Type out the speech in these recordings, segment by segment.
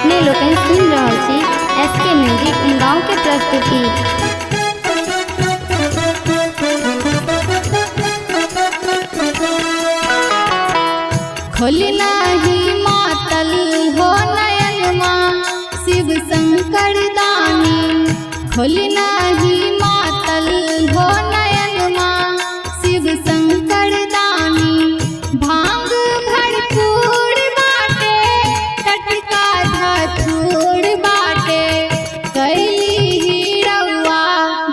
अपने लोग सुन रहा छी एसके म्यूजिक गाँव के प्रस्तुति। खोलना ही मातल हो नयन माँ शिव शंकर दानी, खोलना ही मातल हो नयन माँ शिव शंकर दानी। भांग भरपूर बाटे टटका धतूर बाटे, कैली ही रउआ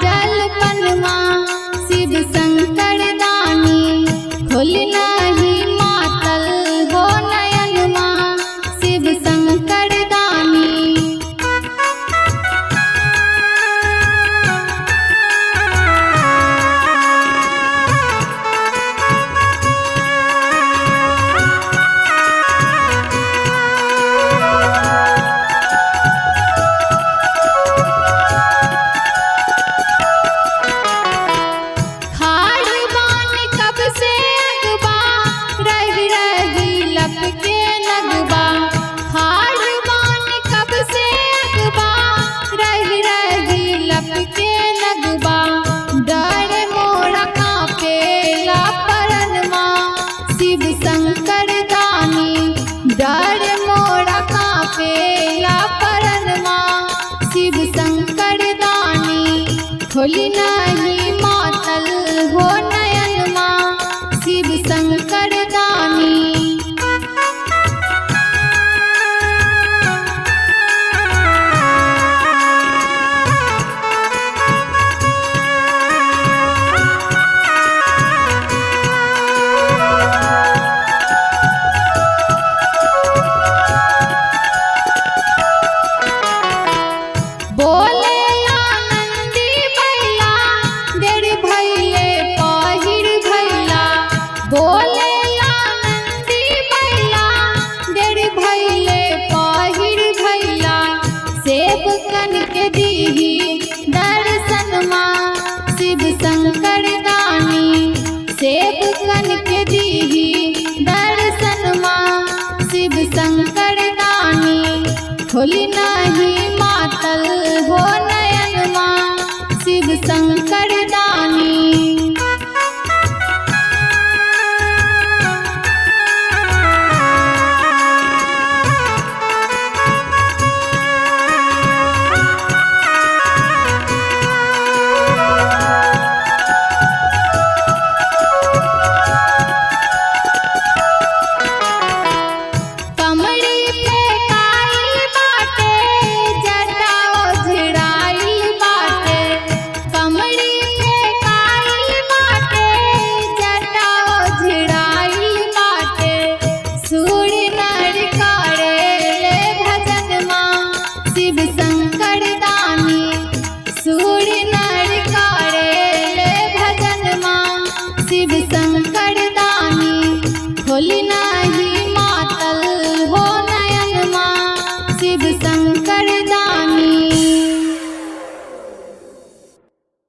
जलपन माँ शिव शंकर दानी। खोलना ही मातल हो नयन माँ शिव शंकर दानी। डर मोरा कांपेला परन माँ शिव शंकर दानी। खोलना ही मातल हो नयन माँ शिव शंकर दानी। के दीही दर्शन माँ शिव शंकर दानी, सेवकन के दीही दर्शन माँ शिव शंकर दानी। खोलना ही मातल हो नयन माँ शिव शंकर दानी। शिव शंकर दानी। खोलना